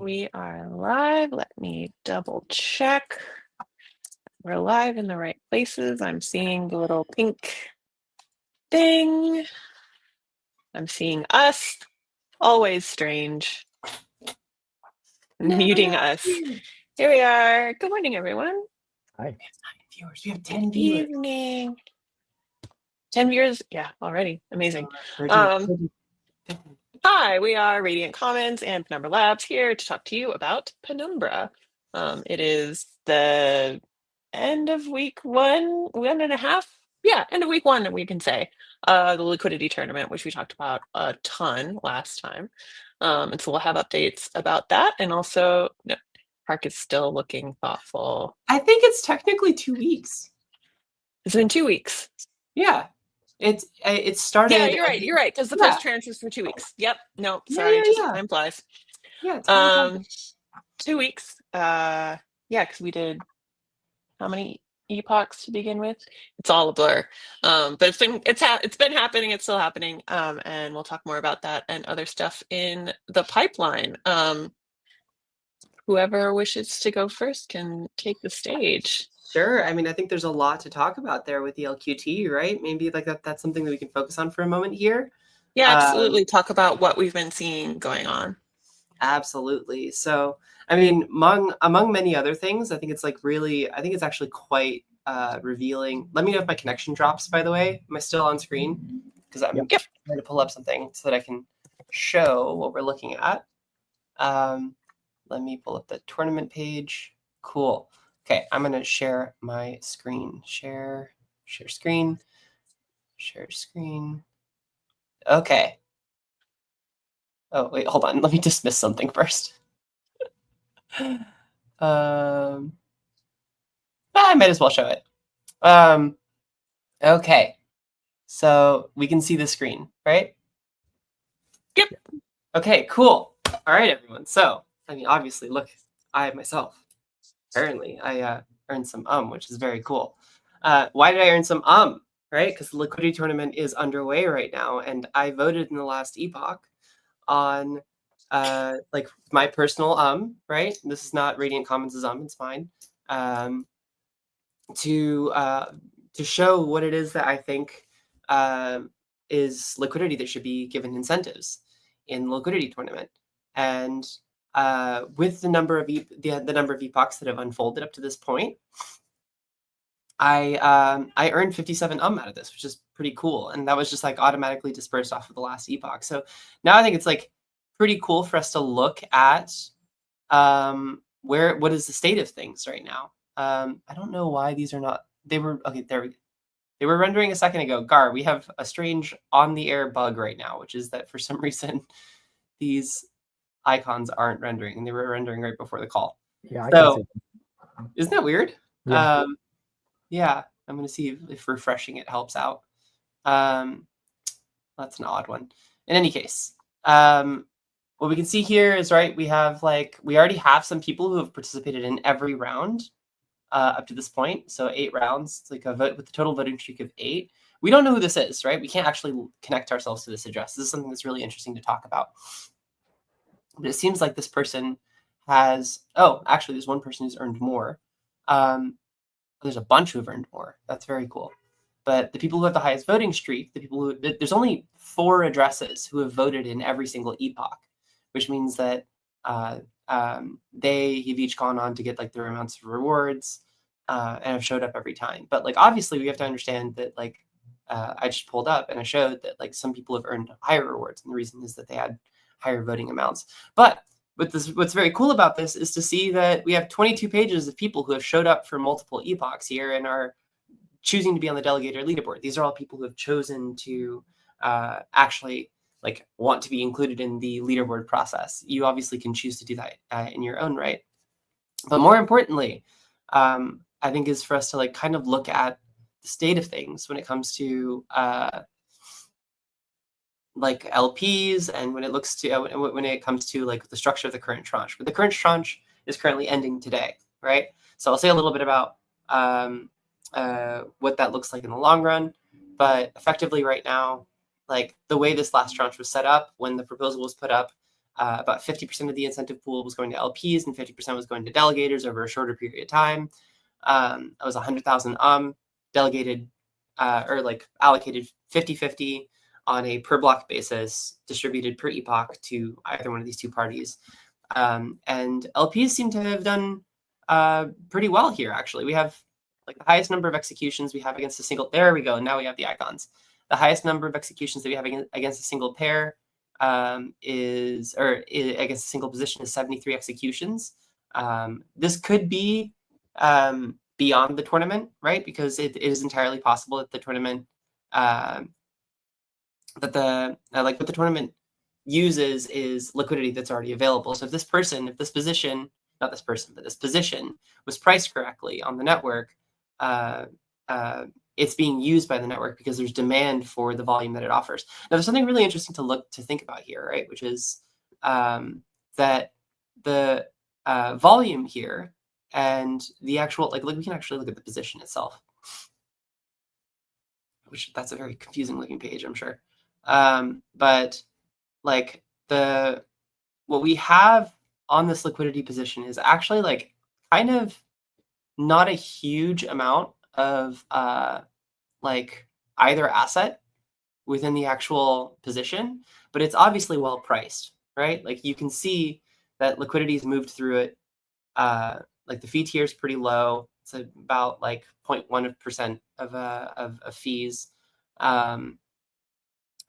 We are live. Let me double check. We're live in the right places. I'm seeing the little pink thing. I'm seeing us. Always strange. Muting us. Here we are. Good morning, everyone. Hi. We have 9 viewers. We have 10 Good viewers. evening. 10 viewers. Yeah, already. Amazing. Hi, we are Radiant Commons and Penumbra Labs here to talk to you about Penumbra. It is the end of week 1.5. Yeah, end of week 1, we can say. The liquidity tournament, which we talked about a ton last time. And so we'll have updates about that. And also, no, Park is still looking thoughtful. I think it's technically 2 weeks. It's been 2 weeks. Yeah. It started. Yeah, you're right. You're right. Because the first transfer is for 2 weeks. Yep. No, sorry. Just time flies. Yeah. Time 2 weeks. Yeah, because we did how many epochs to begin with? It's all a blur. But it's been happening. It's still happening. And we'll talk more about that and other stuff in the pipeline. Whoever wishes to go first can take the stage. Sure. I mean, I think there's a lot to talk about there with the LQT, right? Maybe like that's something that we can focus on for a moment here. Yeah, absolutely. Talk about what we've been seeing going on. Absolutely. So, I mean, among many other things, I think it's actually quite revealing. Let me know if my connection drops, by the way. Am I still on screen? Because I'm trying to pull up something so that I can show what we're looking at. Let me pull up the tournament page. Cool. Okay, I'm going to share my screen. Share screen. Share screen. Okay. Oh, wait, hold on. Let me dismiss something first. I might as well show it. Okay. So we can see the screen, right? Yep. Okay, cool. All right, everyone. So, I mean, obviously, look, I myself, apparently, I earned some which is very cool. Why did I earn some right? Because the liquidity tournament is underway right now, and I voted in the last epoch on like my personal right? This is not Radiant Commons' it's mine. To show what it is that I think is liquidity that should be given incentives in the liquidity tournament. And with the number of the number of epochs that have unfolded up to this point, I earned 57 out of this, which is pretty cool. And that was just like automatically dispersed off of the last epoch. So now I think it's like pretty cool for us to look at what is the state of things right now. I don't know why these are not. They were okay. There we go. They were rendering a second ago. Gar, we have a strange on-the-air bug right now, which is that for some reason these icons aren't rendering, and they were rendering right before the call. Yeah, I can see them. Isn't that weird? Yeah. Yeah, I'm going to see if refreshing it helps out. That's an odd one. In any case, what we can see here is, right, we already have some people who have participated in every round up to this point. So 8 rounds. It's like a vote with the total voting streak of 8. We don't know who this is, right? We can't actually connect ourselves to this address. This is something that's really interesting to talk about. But it seems like this person has, actually there's one person who's earned more. There's a bunch who have earned more. That's very cool. But the people who have the highest voting streak, there's only 4 addresses who have voted in every single epoch, which means that they have each gone on to get like their amounts of rewards and have showed up every time. But like obviously we have to understand that like I just pulled up and I showed that like some people have earned higher rewards, and the reason is that they had higher voting amounts. But what's very cool about this is to see that we have 22 pages of people who have showed up for multiple epochs here and are choosing to be on the delegator leaderboard. These are all people who have chosen to actually like want to be included in the leaderboard process. You obviously can choose to do that in your own right. But more importantly, I think is for us to like kind of look at the state of things when it comes to like LPs and when it comes to like the structure of the current tranche. But the current tranche is currently ending today, right? So I'll say a little bit about what that looks like in the long run. But effectively right now, like the way this last tranche was set up when the proposal was put up, about 50% of the incentive pool was going to LPs and 50% was going to delegators over a shorter period of time. It was 100,000 delegated or like allocated 50-50 on a per block basis, distributed per epoch to either one of these two parties. And LPs seem to have done pretty well here, actually. We have like the highest number of executions we have against a single, there we go, now we have the icons. The highest number of executions that we have against a single pair against a single position is 73 executions. This could be beyond the tournament, right? Because it is entirely possible that the tournament, what the tournament uses is liquidity that's already available. So if this position was priced correctly on the network, it's being used by the network because there's demand for the volume that it offers. Now, there's something really interesting to think about here, right? Which is that the volume here and the actual, like we can actually look at the position itself, which that's a very confusing looking page, I'm sure. But like what we have on this liquidity position is actually like kind of not a huge amount of like either asset within the actual position, but it's obviously well priced, right? Like you can see that liquidity has moved through it. Like the fee tier is pretty low. It's about like 0.1% of fees. And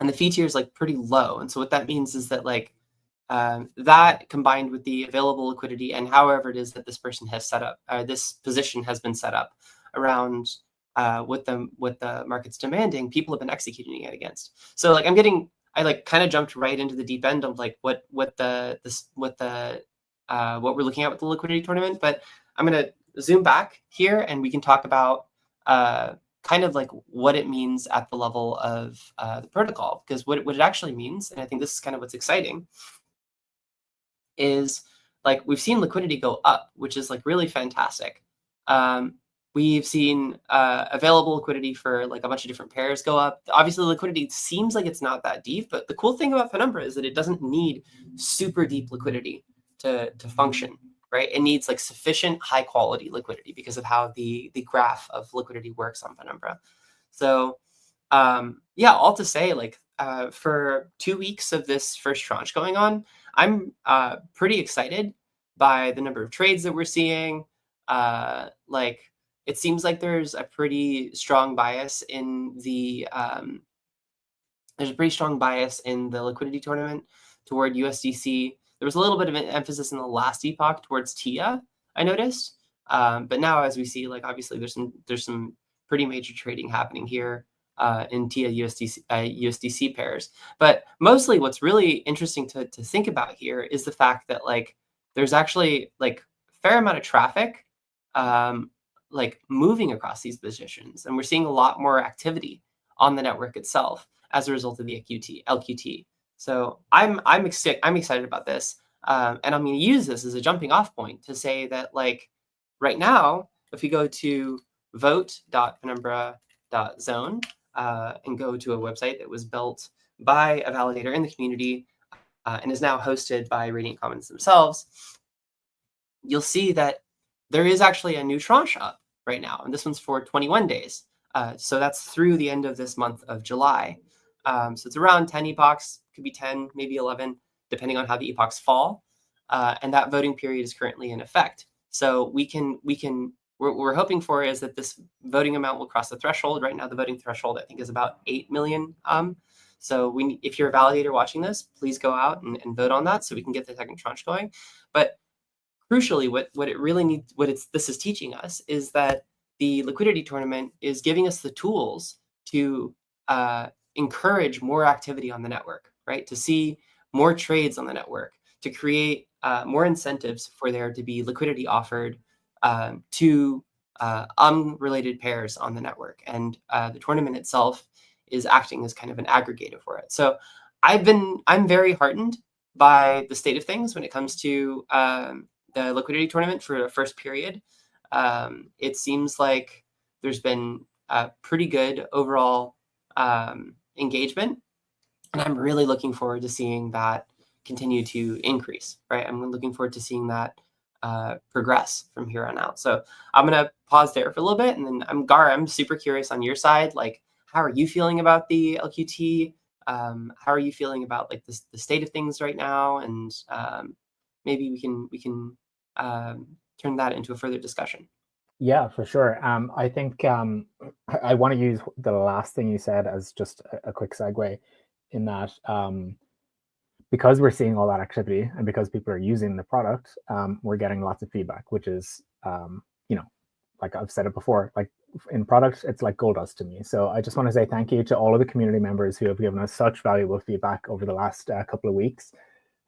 the fee tier is like pretty low. And so what that means is that like that combined with the available liquidity and however it is that this person has set up, this position has been set up around what the market's demanding, people have been executing it against. So like I like kind of jumped right into the deep end of like what we're looking at with the liquidity tournament, but I'm going to zoom back here and we can talk about kind of like what it means at the level of the protocol, because what it actually means, and I think this is kind of what's exciting, is like we've seen liquidity go up, which is like really fantastic. We've seen available liquidity for like a bunch of different pairs go up. Obviously, liquidity seems like it's not that deep, but the cool thing about Penumbra is that it doesn't need super deep liquidity to function, right? It needs like sufficient high quality liquidity because of how the graph of liquidity works on Penumbra. So yeah, all to say, like for 2 weeks of this first tranche going on, I'm pretty excited by the number of trades that we're seeing. Like it seems like there's a pretty strong bias in the liquidity tournament toward USDC. There was a little bit of an emphasis in the last epoch towards TIA, I noticed. But now, as we see, like obviously there's some pretty major trading happening here in TIA USDC pairs. But mostly, what's really interesting to think about here is the fact that like there's actually like a fair amount of traffic like moving across these positions, and we're seeing a lot more activity on the network itself as a result of the LQT. So I'm excited about this, and I'm going to use this as a jumping off point to say that like right now, if you go to vote.penumbra.zone and go to a website that was built by a validator in the community and is now hosted by Radiant Commons themselves, you'll see that there is actually a new tranche up right now, and this one's for 21 days. So that's through the end of this month of July. So it's around 10 epochs, could be 10, maybe 11, depending on how the epochs fall. And that voting period is currently in effect. So what we're hoping for is that this voting amount will cross the threshold. Right now, the voting threshold, I think, is about 8 million. So if you're a validator watching this, please go out and vote on that so we can get the second tranche going. But crucially, this is teaching us is that the liquidity tournament is giving us the tools to encourage more activity on the network, right? To see more trades on the network, to create more incentives for there to be liquidity offered to unrelated pairs on the network. And the tournament itself is acting as kind of an aggregator for it. So I'm very heartened by the state of things when it comes to the liquidity tournament for the first period. It seems like there's been a pretty good overall engagement, and I'm really looking forward to seeing that continue to increase, right? I'm looking forward to seeing that progress from here on out. So I'm gonna pause there for a little bit, and then I'm super curious on your side, like how are you feeling about the LQT? How are you feeling about like the state of things right now? And maybe we can turn that into a further discussion. Yeah, for sure. I think I want to use the last thing you said as just a quick segue in that because we're seeing all that activity and because people are using the product, we're getting lots of feedback, which is, you know, like I've said it before, like in product, it's like gold dust to me. So I just want to say thank you to all of the community members who have given us such valuable feedback over the last couple of weeks.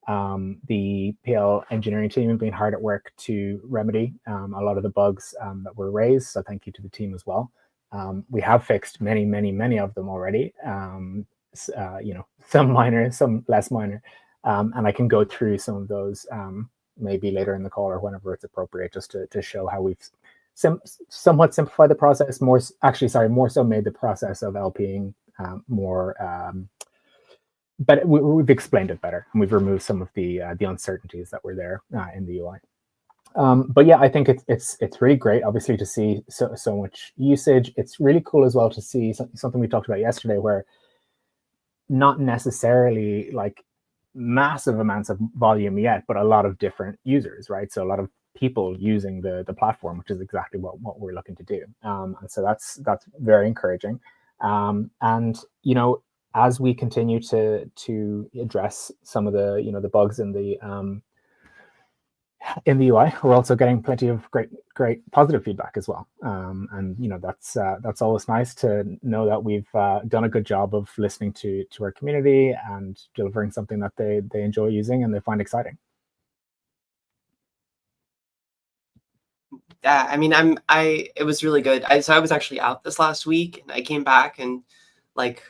The PL engineering team have been hard at work to remedy a lot of the bugs that were raised. So thank you to the team as well. We have fixed many of them already. You know, some minor, some less minor. And I can go through some of those maybe later in the call or whenever it's appropriate, just to show how we've somewhat simplified the process. More so made the process of LPing more. But we've explained it better, and we've removed some of the uncertainties that were there in the UI. But yeah, I think it's really great, obviously, to see so much usage. It's really cool as well to see something we talked about yesterday, where not necessarily like massive amounts of volume yet, but a lot of different users, right? So a lot of people using the platform, which is exactly what we're looking to do. And so that's very encouraging. And you know, as we continue to address some of the the bugs in the UI, we're also getting plenty of great positive feedback as well. And you know, that's always nice to know that we've done a good job of listening to our community and delivering something that they enjoy using and they find exciting. Yeah, I mean, it was really good. So I was actually out this last week, and I came back, and like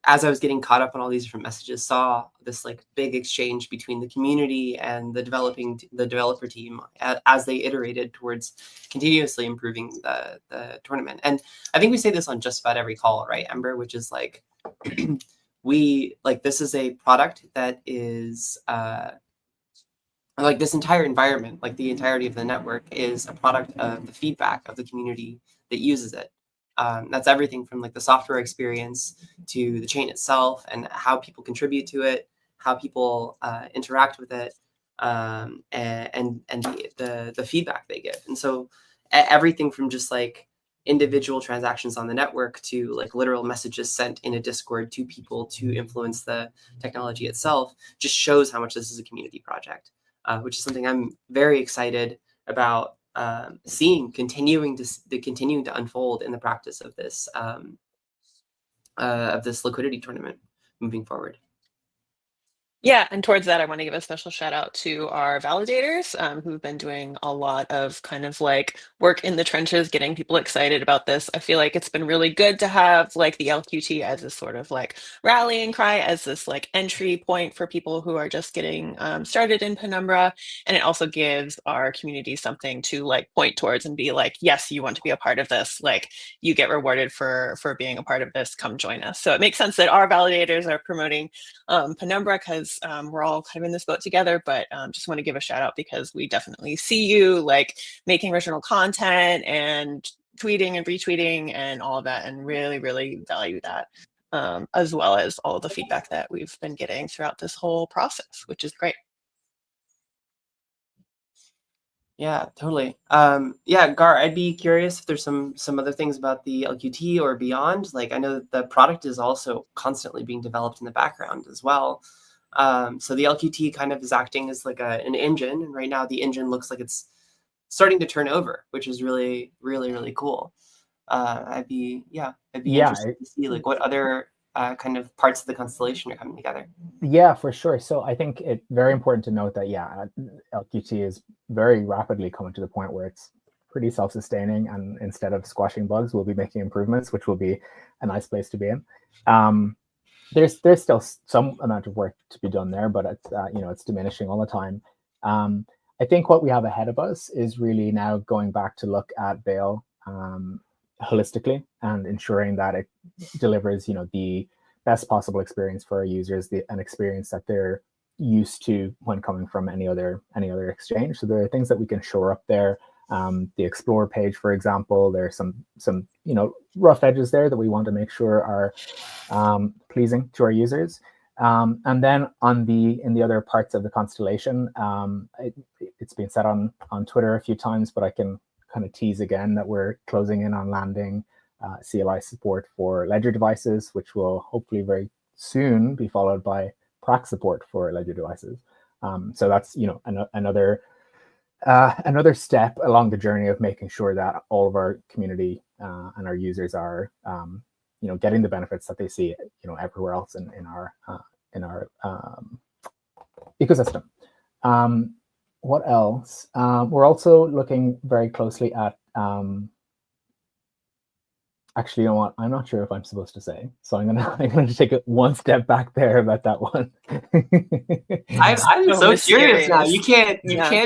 as I was getting caught up on all these different messages, saw this like big exchange between the community and the developer team as they iterated towards continuously improving the tournament. And I think we say this on just about every call, right, Ember? Which is like this is a product that is like this entire environment, like the entirety of the network, is a product of the feedback of the community that uses it. That's everything from like the software experience to the chain itself and how people contribute to it, how people interact with it, and the feedback they give. And so everything from just like individual transactions on the network to like literal messages sent in a Discord to people to influence the technology itself just shows how much this is a community project. Which is something I'm very excited about seeing continuing to unfold in the practice of this liquidity tournament moving forward. Yeah, and towards that, I want to give a special shout out to our validators who've been doing a lot of kind of like work in the trenches, getting people excited about this. I feel like it's been really good to have like the LQT as this sort of like rallying cry, as this like entry point for people who are just getting started in Penumbra. And it also gives our community something to like point towards and be like, yes, you want to be a part of this. Like you get rewarded for being a part of this. Come join us. So it makes sense that our validators are promoting Penumbra because we're all kind of in this boat together, but just want to give a shout out because we definitely see you like making original content and tweeting and retweeting and all of that, and really value that, as well as all the feedback that we've been getting throughout this whole process, which is great. Yeah, totally. Yeah, Gar, I'd be curious if there's some other things about the LQT or beyond. Like I know that the product is also constantly being developed in the background as well. So the LQT kind of is acting as like an engine, and right now the engine looks like it's starting to turn over, which is really cool. I'd be interested to see like what other kind of parts of the constellation are coming together. Yeah, for sure. So I think it's very important to note that, LQT is very rapidly coming to the point where it's pretty self-sustaining, and instead of squashing bugs, we'll be making improvements, which will be a nice place to be in. There's still some amount of work to be done there, but it's it's diminishing all the time. I think what we have ahead of us is really now going back to look at Veil holistically and ensuring that it delivers the best possible experience for our users, an experience that they're used to when coming from any other exchange. So there are things that we can shore up there. The Explore page, for example, there's some rough edges there that we want to make sure are pleasing to our users. And then in the other parts of the constellation, it's been said on Twitter a few times, but I can kind of tease again that we're closing in on landing CLI support for Ledger devices, which will hopefully very soon be followed by Prac support for Ledger devices. So that's another step along the journey of making sure that all of our community and our users are getting the benefits that they see everywhere else in our ecosystem. What else? We're also looking very closely at actually, you know what? I'm not sure if I'm supposed to say, so I'm gonna take it one step back there about that one. I'm so curious now. You can't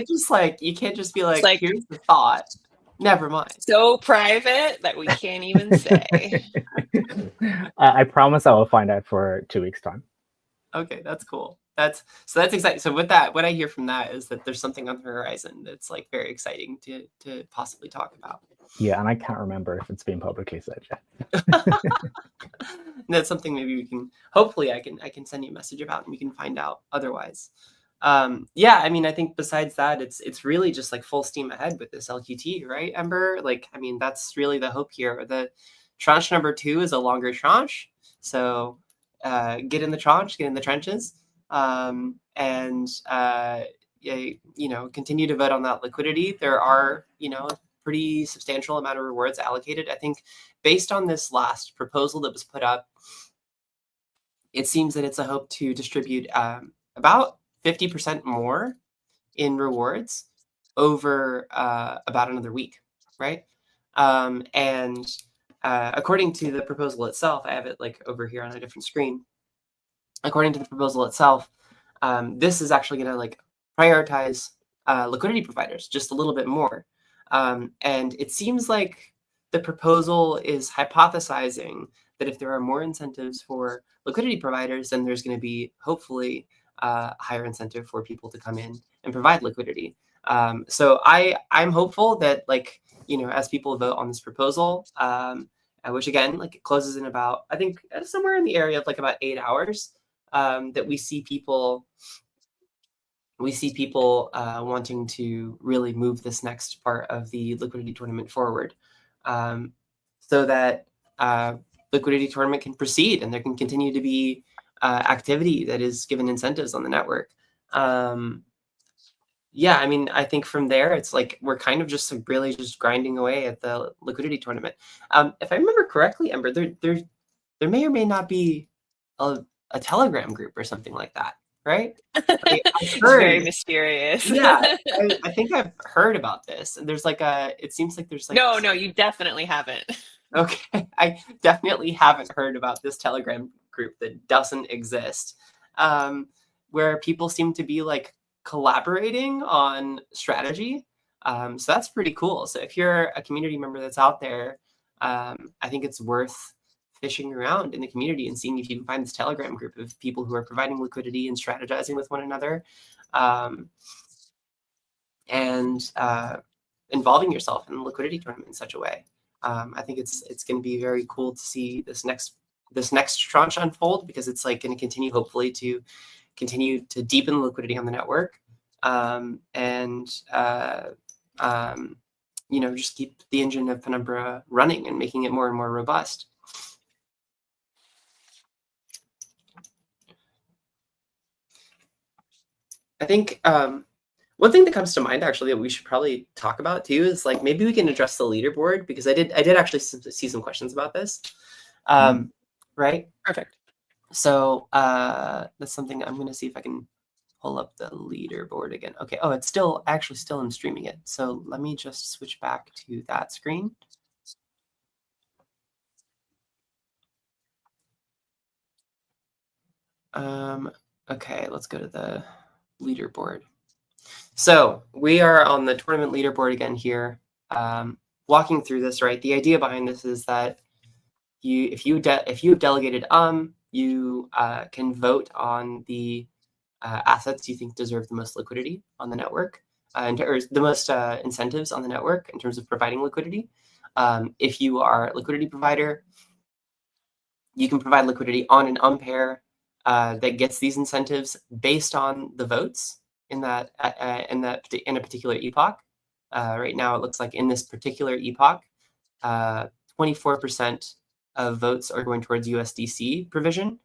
just be like, like, here's the thought. Never mind. So private that we can't even say. I promise I will find out for 2 weeks' time. Okay, that's cool. That's exciting. So with that, what I hear from that is that there's something on the horizon that's like very exciting to possibly talk about. Yeah, and I can't remember if it's been publicly said yet. That's something maybe we can. Hopefully, I can send you a message about, and we can find out otherwise. Yeah, I mean, I think besides that, it's really just like full steam ahead with this LQT, right, Ember? Like, I mean, that's really the hope here. The tranche number 2 is a longer tranche, so get in the tranche, get in the trenches, and continue to vote on that liquidity. There are pretty substantial amount of rewards allocated. I think based on this last proposal that was put up, it seems that it's a hope to distribute about 50% more in rewards over about another week, right? And according to the proposal itself, I have it like over here on a different screen. According to the proposal itself, this is actually going to like prioritize liquidity providers just a little bit more. And it seems like the proposal is hypothesizing that if there are more incentives for liquidity providers, then there's going to be hopefully a higher incentive for people to come in and provide liquidity. So I'm hopeful that as people vote on this proposal, which again, like it closes in about, I think somewhere in the area of like about 8 hours, that we see people wanting to really move this next part of the liquidity tournament forward, so that liquidity tournament can proceed and there can continue to be activity that is given incentives on the network. Yeah, I mean, I think from there, it's like we're kind of just really just grinding away at the liquidity tournament. If I remember correctly, Ember, there may or may not be a Telegram group or something like that, right? Like, It's very mysterious. Yeah, I think I've heard about this. And there's it seems like there's like... No, you definitely haven't. Okay, I definitely haven't heard about this Telegram group that doesn't exist, where people seem to be like collaborating on strategy. So that's pretty cool. So if you're a community member that's out there, I think it's worth fishing around in the community and seeing if you can find this Telegram group of people who are providing liquidity and strategizing with one another, and involving yourself in the liquidity tournament in such a way. I think it's going to be very cool to see this next tranche unfold, because it's like going to continue, hopefully, to continue to deepen liquidity on the network, and just keep the engine of Penumbra running and making it more and more robust. I think one thing that comes to mind actually that we should probably talk about too is like maybe we can address the leaderboard, because I did actually see some questions about this. Right? Perfect. So that's something I'm going to see if I can pull up the leaderboard again. Okay. Oh, it's still in streaming it. So let me just switch back to that screen. Okay, let's go to the leaderboard. So we are on the tournament leaderboard again here, walking through this, right? The idea behind this is that if you have delegated you can vote on the assets you think deserve the most liquidity on the network, or the most incentives on the network in terms of providing liquidity. If you are a liquidity provider, you can provide liquidity on an pair that gets these incentives based on the votes in a particular epoch. Right now, it looks like in this particular epoch, 24% of votes are going towards USDC provision,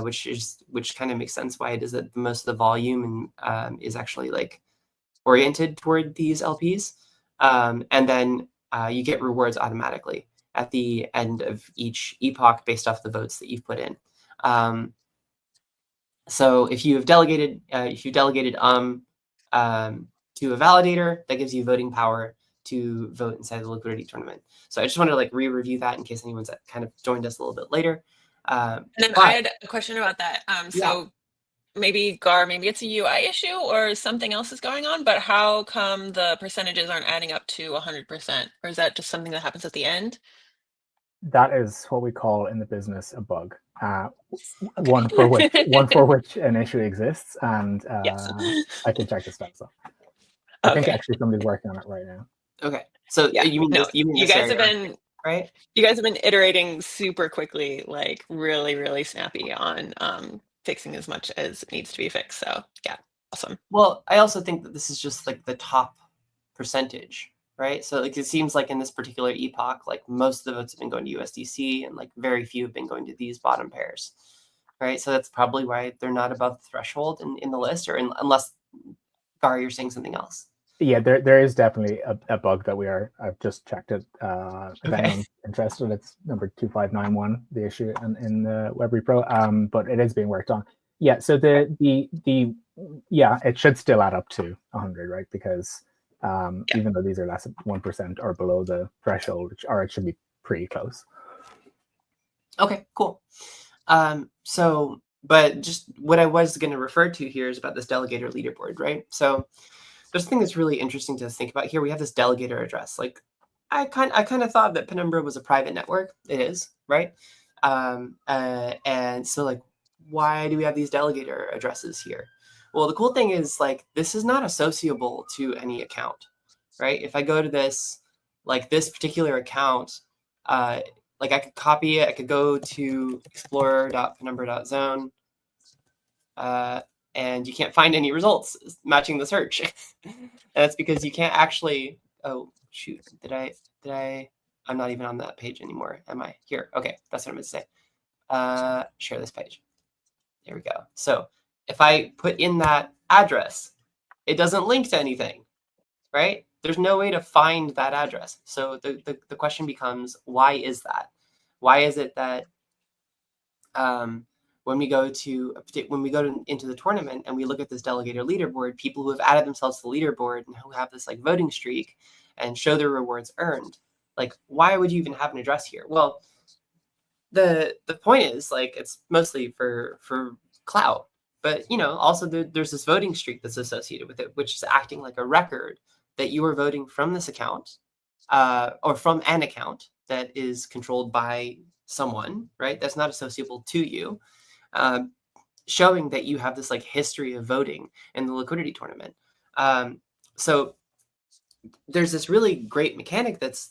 which kind of makes sense why it is that most of the volume is actually like oriented toward these LPs, and then you get rewards automatically at the end of each epoch based off the votes that you've put in. So if you have delegated, to a validator, that gives you voting power to vote inside the liquidity tournament. So I just wanted to like re-review that in case anyone's kind of joined us a little bit later. And then I had a question about that. So maybe Gar, maybe it's a UI issue or something else is going on, but how come the percentages aren't adding up to 100%? Or is that just something that happens at the end? That is what we call in the business a bug. Okay. One for which an issue exists, and Yes. I can check the stats off. I think actually somebody's working on it right now. Okay, so Yeah. you mean you guys have been right? You guys have been iterating super quickly, like really, really snappy on fixing as much as needs to be fixed. So yeah, awesome. Well, I also think that this is just like the top percentage, right? So like it seems like in this particular epoch, like most of the votes have been going to USDC and like very few have been going to these bottom pairs, right? So that's probably why they're not above the threshold in the list, or unless Gar, you're saying something else. Yeah, there is definitely a bug that I've just checked it. If anyone's interested, it's number 2591, the issue in the web repro. But it is being worked on. Yeah, so it should still add up to 100, right? Because even though these are less than 1% or below the threshold, or it should be pretty close. Okay, cool. So, but just what I was going to refer to here is about this delegator leaderboard, right? So there's a thing that's really interesting to think about here. We have this delegator address. Like, I kind of thought that Penumbra was a private network. It is, right? And so, like, why do we have these delegator addresses here? Well, the cool thing is, like, this is not associable to any account, right? If I go to this, like, this particular account, like, I could copy it. I could go to explorer.penumbra.zone. And you can't find any results matching the search. And that's because you can't actually, oh, shoot, I'm not even on that page anymore, am I? Here, okay, that's what I'm going to say. Share this page. There we go. So if I put in that address, it doesn't link to anything, right? There's no way to find that address. So the question becomes, why is that? Why is it that when we go into the tournament and we look at this delegator leaderboard, people who have added themselves to the leaderboard and who have this like voting streak and show their rewards earned, like, why would you even have an address here? Well, the point is, like, it's mostly for clout, but also there's this voting streak that's associated with it, which is acting like a record that you are voting from this account, or from an account that is controlled by someone, right? That's not associable to you, showing that you have this like history of voting in the liquidity tournament. So there's this really great mechanic that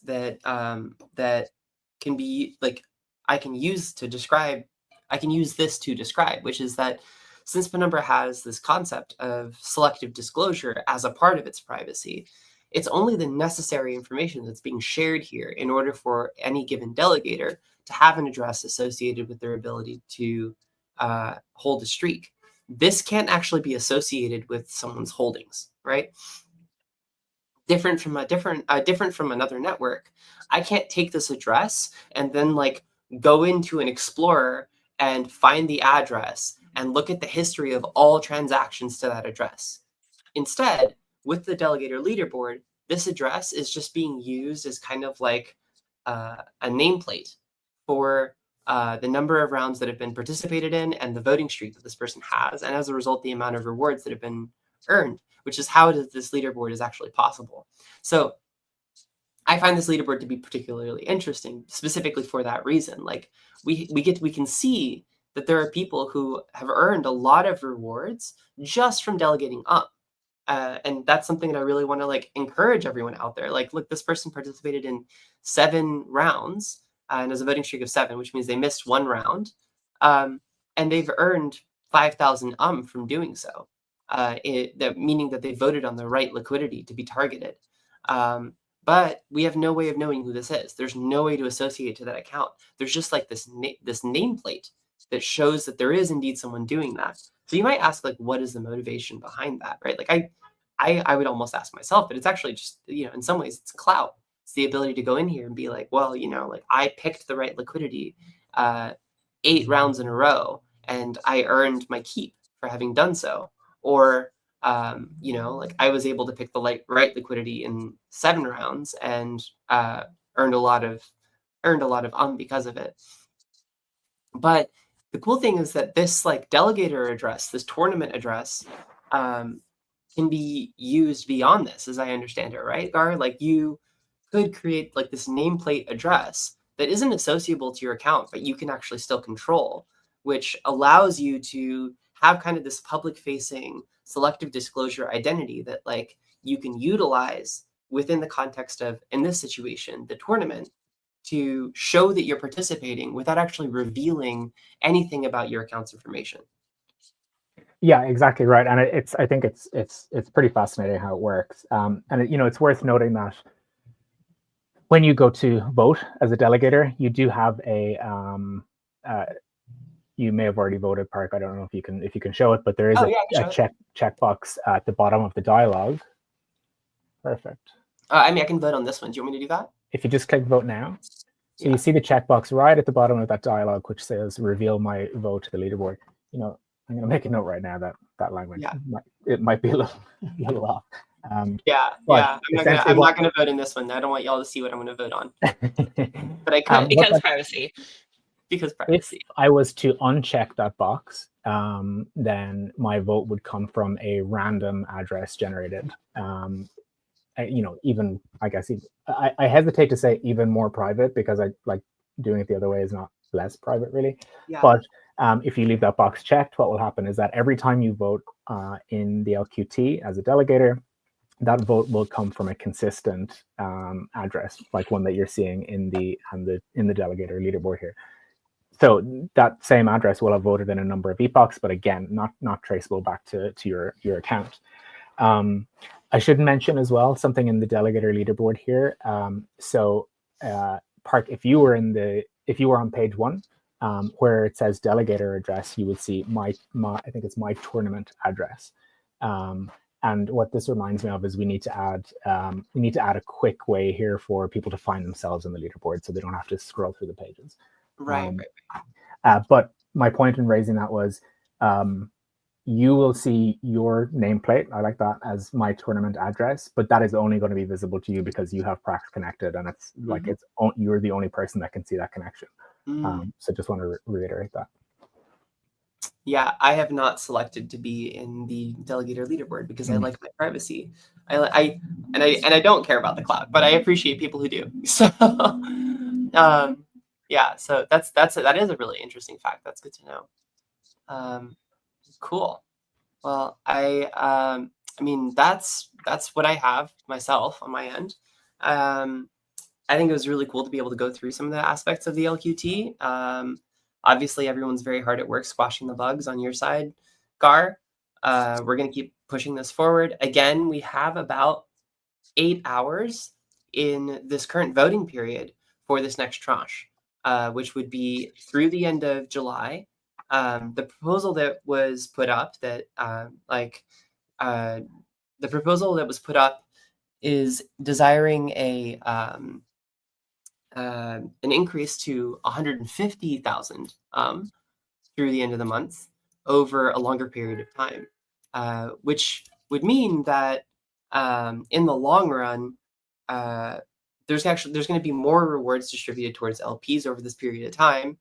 can be like, I can use this to describe, which is that since Penumbra has this concept of selective disclosure as a part of its privacy, it's only the necessary information that's being shared here in order for any given delegator to have an address associated with their ability to hold a streak. This can't actually be associated with someone's holdings, right? Different from another network, I can't take this address and then like go into an explorer and find the address and look at the history of all transactions to that address. Instead, with the delegator leaderboard, this address is just being used as kind of like a nameplate for the number of rounds that have been participated in and the voting streak that this person has, and as a result, the amount of rewards that have been earned, which is how this leaderboard is actually possible. So I find this leaderboard to be particularly interesting, specifically for that reason. Like we can see that there are people who have earned a lot of rewards just from delegating up. And that's something that I really want to like encourage everyone out there. Like, look, this person participated in 7 rounds and has a voting streak of 7, which means they missed 1 round. And they've earned 5,000 from doing so. Meaning that they voted on the right liquidity to be targeted. But we have no way of knowing who this is. There's no way to associate to that account. There's just like this nameplate that shows that there is indeed someone doing that. So you might ask, like, what is the motivation behind that, right? Like I would almost ask myself, but it's actually just, in some ways it's clout. It's the ability to go in here and be like, well, like I picked the right liquidity 8 rounds in a row, and I earned my keep for having done so. Or like I was able to pick the right liquidity in 7 rounds and earned a lot of because of it. But the cool thing is that this like delegator address, this tournament address, can be used beyond this, as I understand it, right, Gar? Like you could create like this nameplate address that isn't associable to your account, but you can actually still control, which allows you to have kind of this public-facing selective disclosure identity that like you can utilize within the context of, in this situation, the tournament, to show that you're participating without actually revealing anything about your account's information. Yeah, exactly right. And I think it's pretty fascinating how it works. And it's worth noting that when you go to vote as a delegator, you do have you may have already voted, Park. I don't know if you can show it, but there is a checkbox at the bottom of the dialogue. Perfect. I can vote on this one. Do you want me to do that? If you just click vote now, so you see the checkbox right at the bottom of that dialogue, which says reveal my vote to the leaderboard. I'm going to make a note right now that language, it might be a little off. I'm not going to vote in this one. I don't want y'all to see what I'm going to vote on. But I could. Because privacy. Because privacy. If I was to uncheck that box, then my vote would come from a random address generated. Even I guess I hesitate to say even more private, because I like doing it the other way is not less private really. Yeah. But if you leave that box checked, what will happen is that every time you vote in the LQT as a delegator, that vote will come from a consistent address, like one that you're seeing in the delegator leaderboard here. So that same address will have voted in a number of epochs, but again, not traceable back to your account. I should mention as well something in the delegator leaderboard here. Park, if you were on page 1, where it says delegator address, you would see my I think it's my tournament address. And what this reminds me of is we need to add a quick way here for people to find themselves in the leaderboard, so they don't have to scroll through the pages. Right. But my point in raising that was, you will see your nameplate, I like that, as my tournament address, but that is only going to be visible to you because you have Prax connected, and it's like you're the only person that can see that connection. So just want to reiterate that. Yeah, I have not selected to be in the delegator leaderboard because I like my privacy. I don't care about the cloud, but I appreciate people who do. So yeah, so that is a really interesting fact. That's good to know. Cool. Well, I mean that's what I have myself on my end. I think it was really cool to be able to go through some of the aspects of the LQT. Obviously, everyone's very hard at work squashing the bugs on your side, Gar. We're going to keep pushing this forward. Again, we have about 8 hours in this current voting period for this next tranche, which would be through the end of July. The proposal that was put up is desiring an increase to 150,000 through the end of the month over a longer period of time, which would mean that in the long run, there's going to be more rewards distributed towards LPs over this period of time,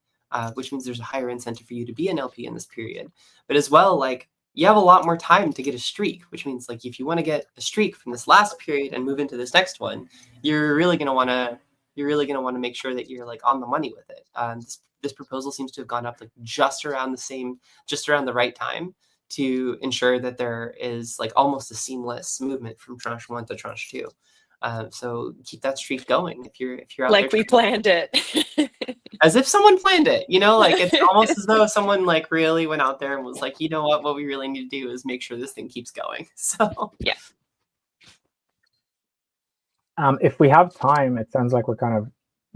which means there's a higher incentive for you to be an LP in this period. But as well, like, you have a lot more time to get a streak, which means like if you want to get a streak from this last period and move into this next one, you're really going to want to make sure that you're like on the money with it. this proposal seems to have gone up like just around the right time to ensure that there is like almost a seamless movement from tranche 1 to tranche 2. So keep that streak going if you're out Like there. we planned it. As if someone planned it, like it's almost as though someone like really went out there and was like, you know what we really need to do is make sure this thing keeps going. So yeah. If we have time, it sounds like we're kind of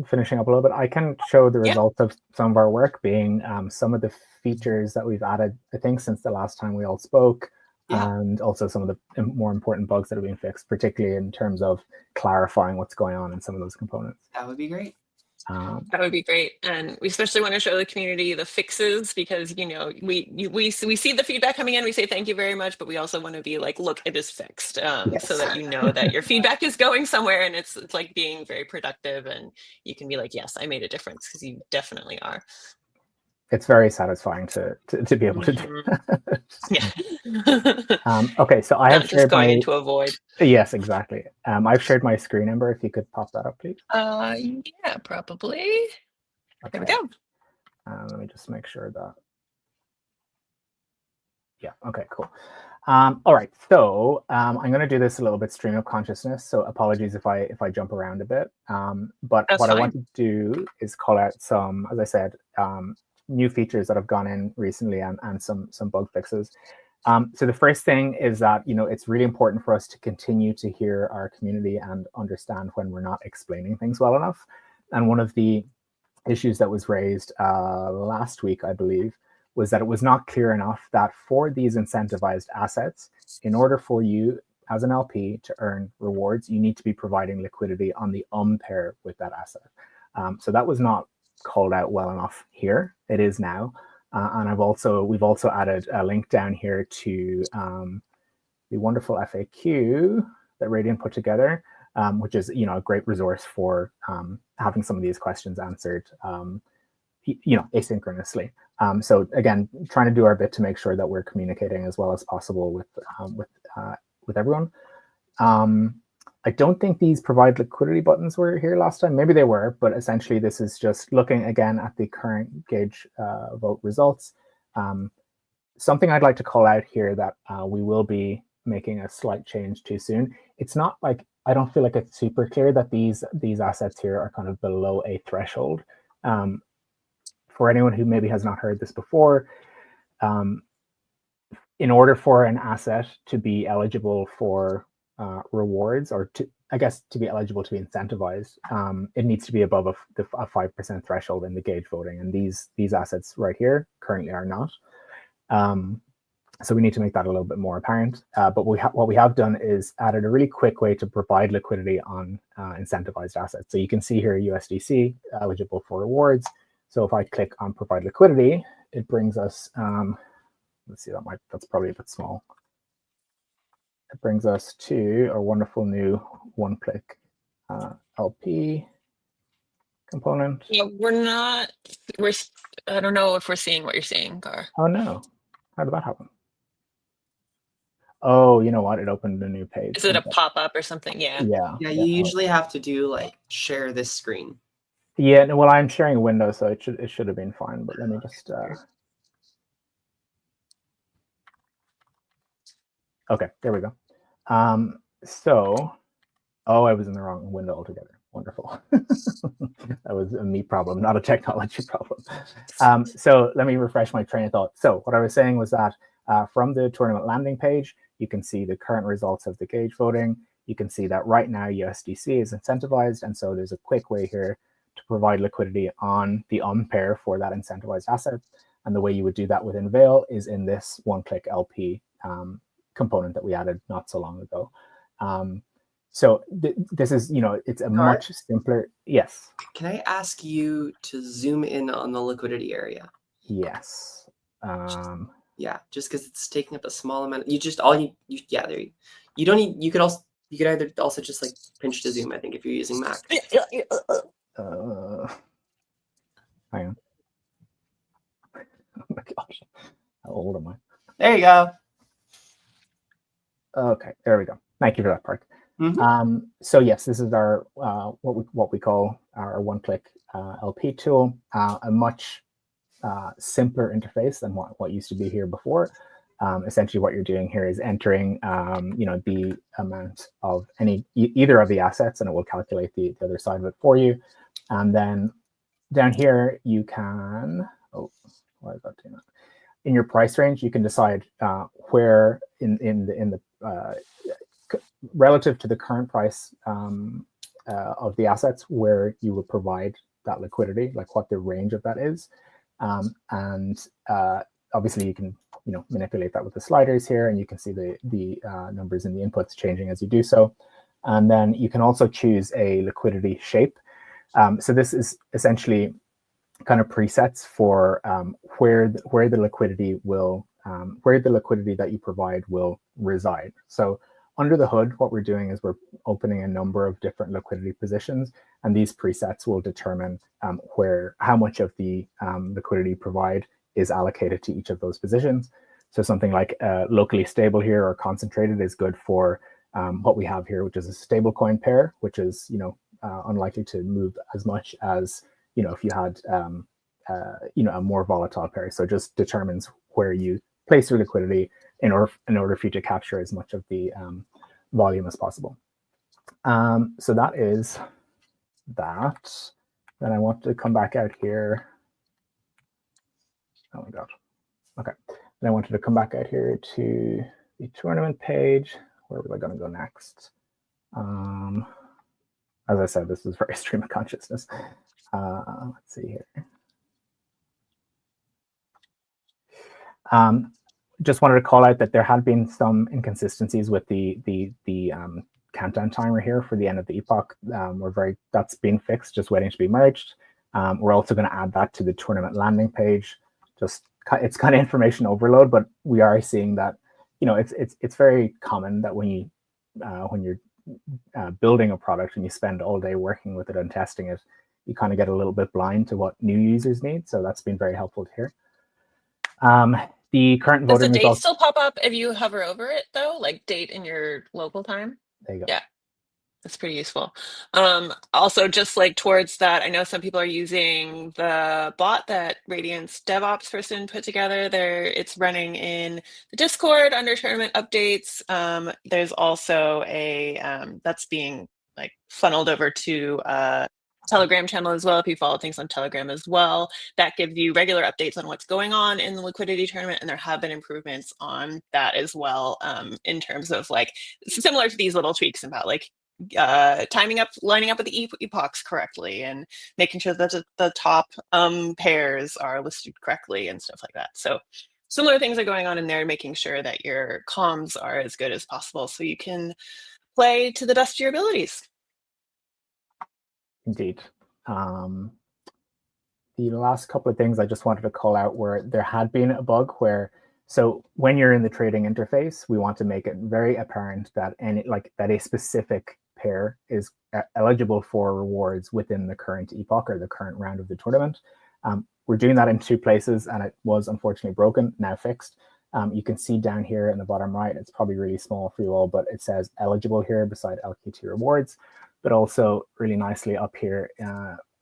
finishing up a little bit. I can show the results of some of our work, being some of the features that we've added, I think, since the last time we all spoke, and also some of the more important bugs that have been fixed, particularly in terms of clarifying what's going on in some of those components. That would be great. That would be great, and we especially want to show the community the fixes because we see the feedback coming in. We say thank you very much, but we also want to be like, look, it is fixed, so that you know that your feedback is going somewhere, and it's like being very productive, and you can be like, yes, I made a difference, because you definitely are. It's very satisfying to be able to do that. Yeah. Okay, so I have shared going my into a void. Yes, exactly. I've shared my screen number. If you could pop that up, please. Yeah, probably. Okay. There we go. Let me just make sure that. Yeah. Okay. Cool. All right. So I'm going to do this a little bit stream of consciousness. So apologies if I jump around a bit. But That's what fine. I want to do is call out some, as I said, new features that have gone in recently and some bug fixes. So the first thing is that it's really important for us to continue to hear our community and understand when we're not explaining things well enough. And one of the issues that was raised last week, I believe, was that it was not clear enough that for these incentivized assets, in order for you as an LP to earn rewards, you need to be providing liquidity on the pair with that asset. So that was not called out well enough here. It is now. And we've also added a link down here to the wonderful FAQ that Radiant put together, which is a great resource for having some of these questions answered asynchronously. So again, trying to do our bit to make sure that we're communicating as well as possible with everyone. I don't think these provide liquidity buttons were here last time. Maybe they were, but essentially this is just looking again at the current gauge vote results. Something I'd like to call out here that we will be making a slight change to soon. It's not like, I don't feel like it's super clear that these assets here are kind of below a threshold. For anyone who maybe has not heard this before, in order for an asset to be eligible for rewards, or to be eligible to be incentivized, it needs to be above a 5% threshold in the gauge voting, and these assets right here currently are not. So we need to make that a little bit more apparent. But what we have done is added a really quick way to provide liquidity on incentivized assets. So you can see here USDC eligible for rewards. So if I click on provide liquidity, it brings us. Let's see, that's probably a bit small. It brings us to a wonderful new one-click LP component. Yeah, I don't know if we're seeing what you're seeing, Gar. Oh no, how did that happen? Oh, you know what? It opened a new page. Is it a pop-up or something? Yeah. Yeah, you usually have to do like share this screen. Yeah, well, I'm sharing a window, so it should have been fine. But let me just. Okay, there we go. I was in the wrong window altogether. Wonderful. That was a me problem, not a technology problem. So let me refresh my train of thought. So what I was saying was that from the tournament landing page, you can see the current results of the gauge voting. You can see that right now USDC is incentivized, and so there's a quick way here to provide liquidity on the pair for that incentivized asset. And the way you would do that within Veil is in this one-click LP component that we added not so long ago. So this is, it's a much simpler. Yes. Can I ask you to zoom in on the liquidity area? Yes. Yeah, just because it's taking up a small amount. You there you don't need. You could either also just like pinch to zoom. I think if you're using Mac. Hang on. Oh my gosh, how old am I? There you go. Okay, there we go. Thank you for that, Park. So yes, this is our what we call our one-click LP tool, a much simpler interface than what used to be here before. Essentially, what you're doing here is entering, the amount of either of the assets, and it will calculate the other side of it for you. And then down here, you can. Oh, why is that doing that? In your price range, you can decide where in the relative to the current price of the assets, where you would provide that liquidity, like what the range of that is. And obviously you can manipulate that with the sliders here, and you can see the numbers in the inputs changing as you do so. And then you can also choose a liquidity shape. So this is essentially kind of presets for where the liquidity will where the liquidity that you provide will reside. So under the hood, what we're doing is we're opening a number of different liquidity positions, and these presets will determine how much of the liquidity you provide is allocated to each of those positions. So something like locally stable here or concentrated is good for what we have here, which is a stable coin pair, which is unlikely to move as much as if you had a more volatile pair. So it just determines where you place your liquidity in order for you to capture as much of the volume as possible. So that is that. Then I want to come back out here. Oh my God. Okay. Then I wanted to come back out here to the tournament page. Where was I going to go next? As I said, this is very stream of consciousness. Let's see here. Just wanted to call out that there had been some inconsistencies with the countdown timer here for the end of the epoch. That's been fixed, just waiting to be merged. We're also going to add that to the tournament landing page. It's kind of information overload, but we are seeing that it's very common that when you're building a product and you spend all day working with it and testing it, you kind of get a little bit blind to what new users need. So that's been very helpful to hear. The current voting results. Does the date still pop up if you hover over it, though? Like date in your local time? There you go. Yeah, that's pretty useful. Also, just like towards that, I know some people are using the bot that Radiant's DevOps person put together. It's running in the Discord under tournament updates. There's also a that's being like funneled over to Telegram channel as well. If you follow things on Telegram as well, that gives you regular updates on what's going on in the liquidity tournament, and there have been improvements on that as well, in terms of like similar to these little tweaks about like lining up with the epochs correctly and making sure that the top pairs are listed correctly and stuff like that. So similar things are going on in there, making sure that your comms are as good as possible so you can play to the best of your abilities. Indeed. The last couple of things I just wanted to call out where there had been a bug where, so when you're in the trading interface, we want to make it very apparent that that a specific pair is eligible for rewards within the current epoch or the current round of the tournament. We're doing that in two places, and it was unfortunately broken, now fixed. You can see down here in the bottom right, it's probably really small for you all, but it says eligible here beside LKT rewards, but also really nicely up here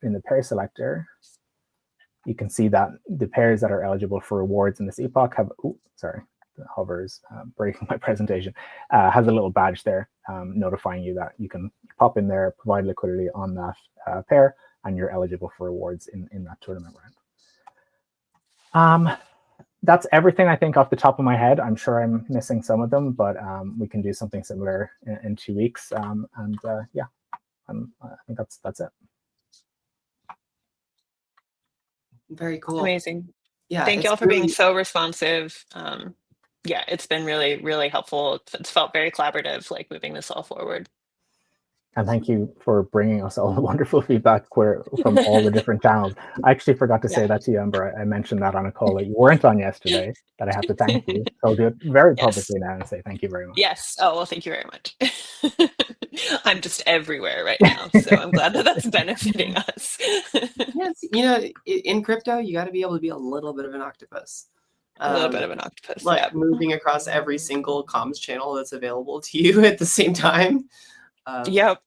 in the pair selector, you can see that the pairs that are eligible for rewards in this epoch have, the hover's breaking my presentation, has a little badge there notifying you that you can pop in there, provide liquidity on that pair, and you're eligible for rewards in that tournament round. That's everything I think off the top of my head. I'm sure I'm missing some of them, but we can do something similar in 2 weeks. Yeah, I think that's it. Very cool. Amazing. Yeah. Thank you all for being so responsive. Yeah, it's been really, really helpful. It's felt very collaborative, like moving this all forward. And thank you for bringing us all the wonderful feedback from all the different channels. I actually forgot to say that to you, Amber. I mentioned that on a call that you weren't on yesterday, that I have to thank you. So I'll do it very publicly now and say thank you very much. Yes. Oh, well, thank you very much. I'm just everywhere right now, so I'm glad that that's benefiting us. Yes, in crypto, you got to be able to be a little bit of an octopus. A little bit of an octopus. Like moving across every single comms channel that's available to you at the same time. Yep.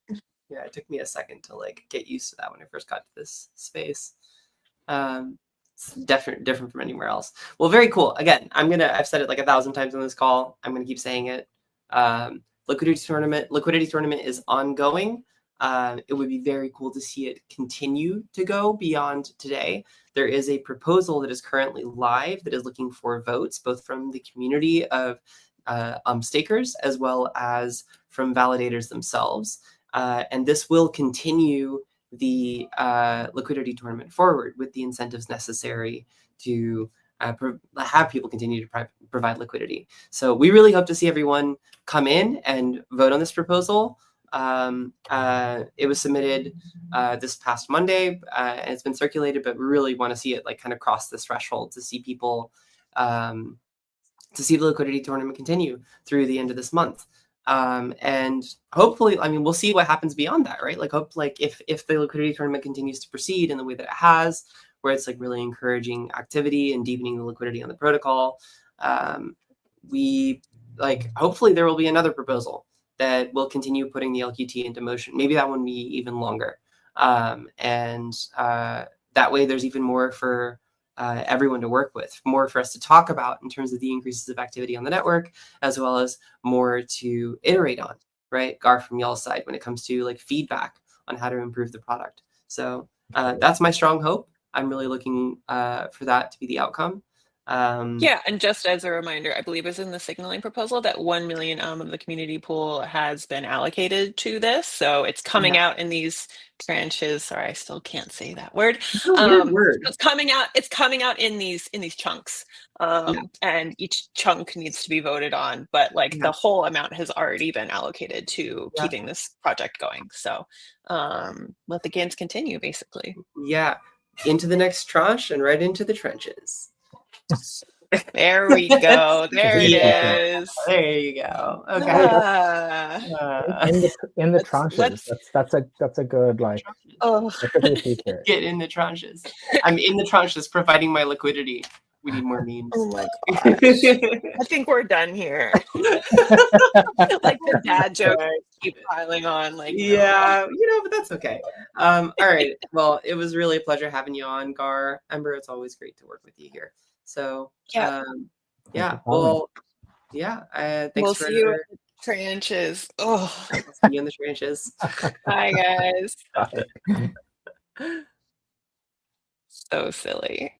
Yeah, it took me a second to like get used to that when I first got to this space. It's different from anywhere else. Well, very cool. Again, I've said it like 1,000 times on this call. I'm gonna keep saying it. Liquidity tournament is ongoing. It would be very cool to see it continue to go beyond today. There is a proposal that is currently live that is looking for votes, both from the community of stakers as well as from validators themselves. And this will continue the liquidity tournament forward with the incentives necessary to have people continue to provide liquidity. So we really hope to see everyone come in and vote on this proposal. It was submitted this past Monday, and it's been circulated, but we really want to see it like kind of cross this threshold to see people to see the liquidity tournament continue through the end of this month. And hopefully, I mean, we'll see what happens beyond that, right? Like, if the liquidity tournament continues to proceed in the way that it has, where it's like really encouraging activity and deepening the liquidity on the protocol, hopefully there will be another proposal that will continue putting the LQT into motion. Maybe that one be even longer, and that way there's even more for everyone to work with, more for us to talk about in terms of the increases of activity on the network, as well as more to iterate on, right? Gar, from y'all's side, when it comes to like feedback on how to improve the product. So that's my strong hope. I'm really looking for that to be the outcome. Yeah, and just as a reminder, I believe it's in the signaling proposal that 1 million of the community pool has been allocated to this. So it's coming out in these tranches. Sorry, I still can't say that word. It's a weird word. It's coming out in these chunks. And each chunk needs to be voted on, but like the whole amount has already been allocated to keeping this project going. So let the games continue, basically. Yeah, into the next tranche and right into the trenches. There we go. There it is. There you go. Okay. In the tranches. That's a good like. That's a good feature. Get in the tranches. I'm in the tranches, providing my liquidity. We need more memes. Oh my gosh. I think we're done here. Like the dad jokes keep piling on. Like but that's okay. All right. Well, it was really a pleasure having you on, Gar. Ember, it's always great to work with you here. So thanks we'll for see you in the trenches. Oh, see you in the trenches. Bye, guys. Bye. So silly.